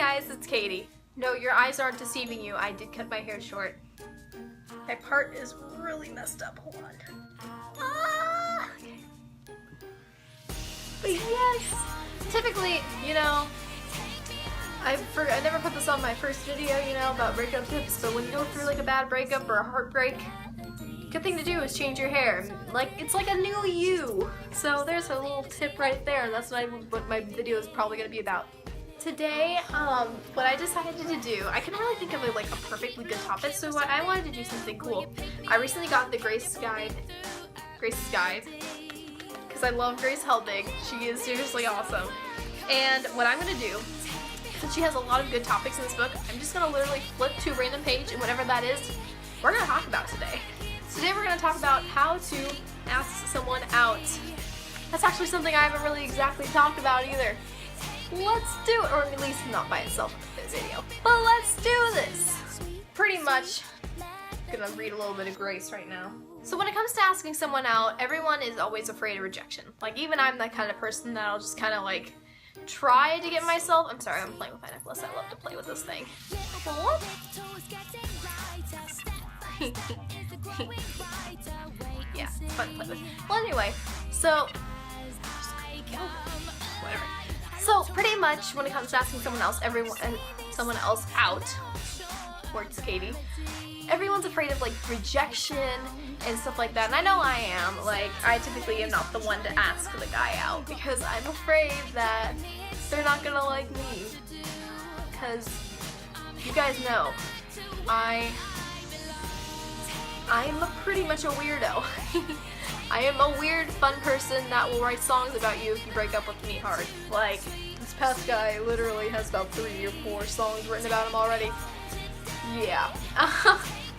guys, it's Katie. No, your eyes aren't deceiving you. I did cut my hair short. My part is really messed up. Hold on. Okay. But yes, typically, you know, I never put this on my first video, you know, about breakup tips, but when you go through like a bad breakup or a heartbreak, good thing to do is change your hair. Like, it's like a new you. So there's a little tip right there, and that's what my video is probably going to be about. Today, what I decided to do, I couldn't really think of like a perfectly good topic, so I wanted to do something cool. I recently got the Grace's Guide, because I love Grace Helbig. She is seriously awesome. And what I'm going to do, since she has a lot of good topics in this book, I'm just going to literally flip to a random page, and whatever that is, we're going to talk about today. Today we're going to talk about how to ask someone out. That's actually something I haven't really exactly talked about either. Let's do it, or at least not by itself in this video. But let's do this! Pretty much, I'm gonna read a little bit of Grace right now. So when it comes to asking someone out, everyone is always afraid of rejection. Like, even I'm that kind of person that I'll just kind of like try to get myself. I'm sorry, I'm playing with my necklace. I love to play with this thing. Yeah, it's fun to play with. Well, anyway, so whatever. So pretty much when it comes to asking someone else out, works Katie, everyone's afraid of like rejection and stuff like that. And I know I am. Like, I typically am not the one to ask the guy out because I'm afraid that they're not gonna like me. Because you guys know, I'm pretty much a weirdo. I am a weird, fun person that will write songs about you if you break up with me hard. Like, this past guy literally has about 3 or 4 songs written about him already. Yeah.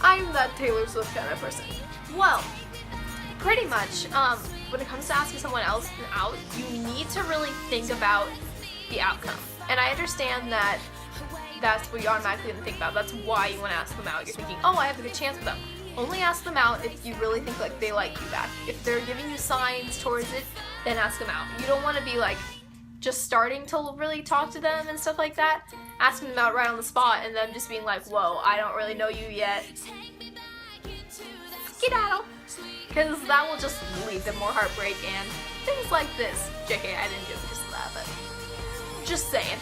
I'm that Taylor Swift kind of person. Well, pretty much, when it comes to asking someone else out, you need to really think about the outcome. And I understand that that's what you automatically going to think about. That's why you want to ask them out. You're thinking, oh, I have a good chance with them. Only ask them out if you really think like they like you back. If they're giving you signs towards it, then ask them out. You don't want to be like just starting to really talk to them and stuff like that, asking them out right on the spot and them just being like, whoa, I don't really know you yet. Skedaddle. Because that will just lead them more heartbreak and things like this. JK, I didn't do it because of that, but just saying.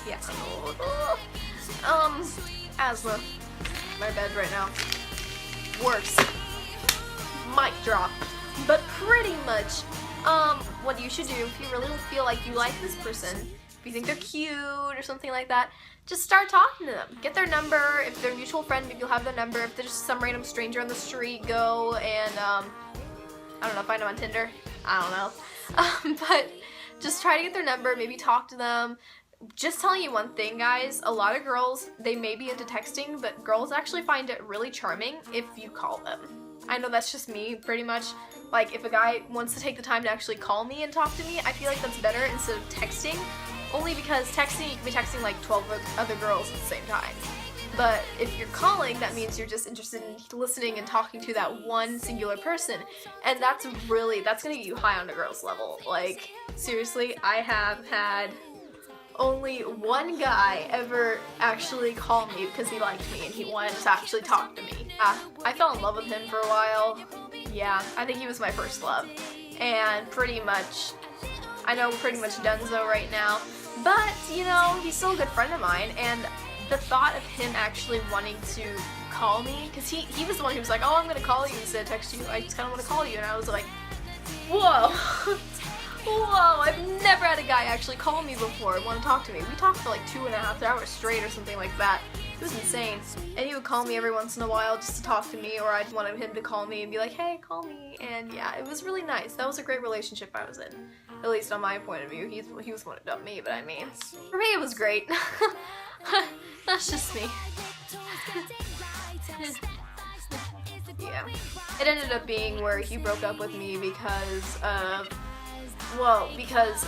Yeah. Asthma. My bed right now. Works. Mic drop. But pretty much, what you should do if you really feel like you like this person, if you think they're cute or something like that, just start talking to them. Get their number. If they're a mutual friend, maybe you'll have their number. If they're just some random stranger on the street, go and, I don't know, find them on Tinder. I don't know. But just try to get their number, maybe talk to them. Just telling you one thing, guys, a lot of girls, they may be into texting, but girls actually find it really charming if you call them. I know that's just me, pretty much. Like, if a guy wants to take the time to actually call me and talk to me, I feel like that's better instead of texting. Only because texting, you can be texting like 12 other girls at the same time. But if you're calling, that means you're just interested in listening and talking to that one singular person. And that's gonna get you high on a girl's level. Like, seriously, I have had only one guy ever actually call me because he liked me and he wanted to actually talk to me. I fell in love with him for a while. Yeah, I think he was my first love. And pretty much, I know we're pretty much donezo right now, but, you know, he's still a good friend of mine, and the thought of him actually wanting to call me, because he was the one who was like, oh, I'm going to call you instead of text you, I just kind of want to call you, and I was like, whoa. Whoa, I've never had a guy actually call me before and want to talk to me. We talked for like 2.5 hours straight or something like that. It was insane. And he would call me every once in a while just to talk to me, or I'd want him to call me and be like, hey, call me. And yeah, it was really nice. That was a great relationship I was in. At least on my point of view. He was one who dumped me, but I mean, for me it was great. That's just me. Yeah. It ended up being where he broke up with me because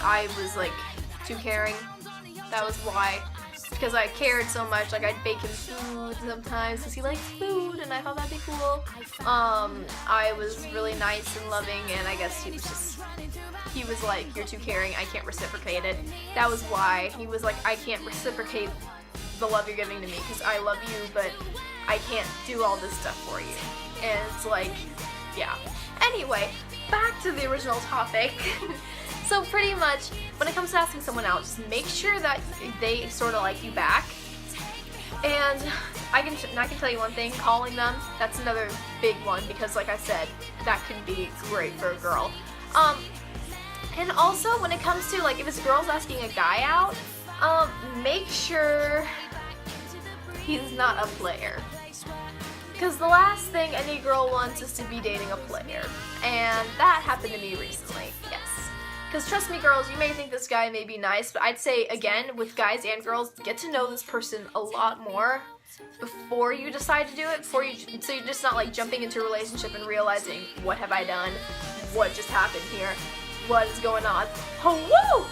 I was like too caring. That was why. because I cared so much. Like, I'd bake him food sometimes because he likes food, and I thought that'd be cool. I was really nice and loving, and I guess he was like, you're too caring, I can't reciprocate it. That was why he was like, I can't reciprocate the love you're giving to me because I love you, but I can't do all this stuff for you. And it's like, yeah. Anyway, back to the original topic. So pretty much, when it comes to asking someone out, just make sure that they sort of like you back. And I can tell you one thing, calling them, that's another big one, because like I said, that can be great for a girl. And also, when it comes to, like, if this girl's asking a guy out, make sure he's not a player. Because the last thing any girl wants is to be dating a player. And that happened to me recently, yes. Because trust me, girls, you may think this guy may be nice, but I'd say, again, with guys and girls, get to know this person a lot more before you decide to do it, so you're just not, like, jumping into a relationship and realizing, what have I done? What just happened here? What is going on? Oh, woo!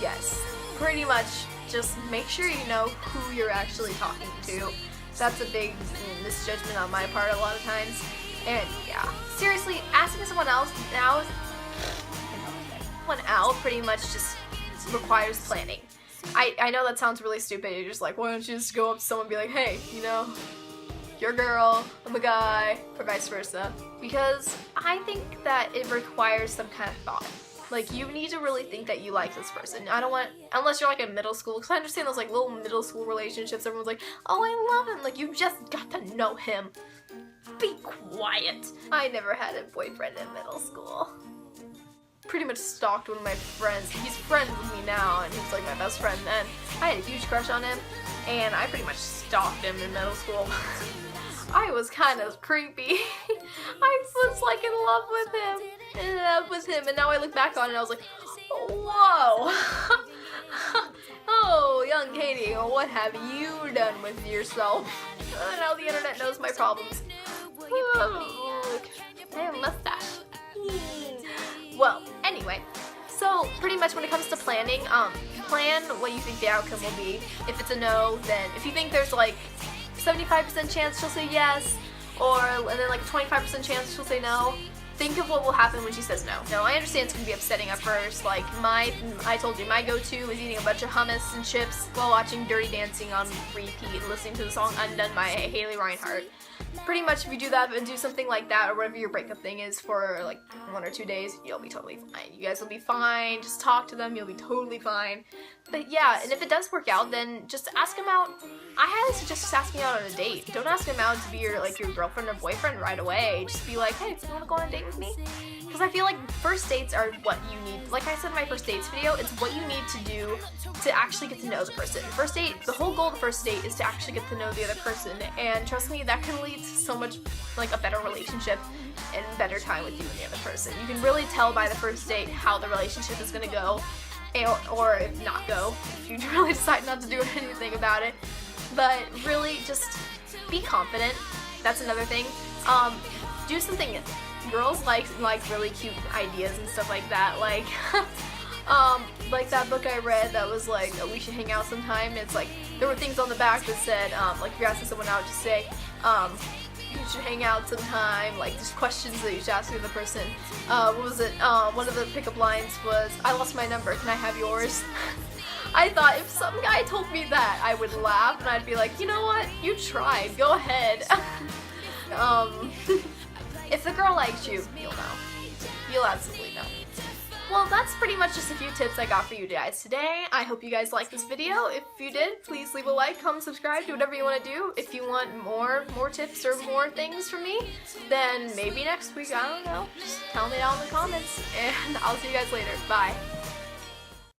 Yes, pretty much just make sure you know who you're actually talking to. That's a big misjudgment on my part a lot of times. And yeah, seriously, asking someone else out pretty much just requires planning. I know that sounds really stupid. You're just like, why don't you just go up to someone and be like, hey, you know, you're a girl, I'm a guy, or vice versa. Because I think that it requires some kind of thought. Like, you need to really think that you like this person. I don't want, unless you're like in middle school, because I understand those like little middle school relationships, everyone's like, oh, I love him. Like, you just got to know him. Be quiet. I never had a boyfriend in middle school. Pretty much stalked one of my friends. He's friends with me now, and he's like my best friend then. I had a huge crush on him, and I pretty much stalked him in middle school. I was kind of creepy. I was like in love with him, and now I look back on it and I was like, whoa. Oh, young Katie, what have you done with yourself? Now the internet knows my problems. Oh, I have a mustache. Well, anyway, so pretty much when it comes to planning, plan what you think the outcome will be. If it's a no, then if you think there's like 75% chance she'll say yes, and then like a 25% chance she'll say no, think of what will happen when she says no. Now, I understand it's going to be upsetting at first. Like, I told you, my go-to is eating a bunch of hummus and chips while watching Dirty Dancing on repeat, listening to the song Undone by Haley Reinhart. Pretty much, if you do that and do something like that, or whatever your breakup thing is for like 1 or 2 days, you'll be totally fine. You guys will be fine. Just talk to them. You'll be totally fine. But yeah, and if it does work out, then just ask him out. I highly suggest just asking out on a date. Don't ask him out to be your girlfriend or boyfriend right away. Just be like, hey, you want to go on a date with me? Because I feel like first dates are what you need. Like I said in my first dates video, it's what you need to do to actually get to know the person. First date, the whole goal of the first date is to actually get to know the other person. And trust me, that can lead to so much, like, a better relationship and better time with you and the other person. You can really tell by the first date how the relationship is going to go, or if not go, if you really decide not to do anything about it. But really, just be confident. That's another thing. Do something. Girls like really cute ideas and stuff like that. Like, like that book I read that was like, oh, we should hang out sometime. It's like, there were things on the back that said, like, if you're asking someone out, just say, you should hang out sometime. Like, just questions that you should ask the other person. What was it? One of the pickup lines was, I lost my number, can I have yours? I thought if some guy told me that, I would laugh and I'd be like, you know what? You tried. Go ahead. If the girl likes you, you'll know. You'll absolutely know. Well, that's pretty much just a few tips I got for you guys today. I hope you guys liked this video. If you did, please leave a like, comment, subscribe, do whatever you want to do. If you want more tips or more things from me, then maybe next week, I don't know. Just tell me down in the comments, and I'll see you guys later. Bye.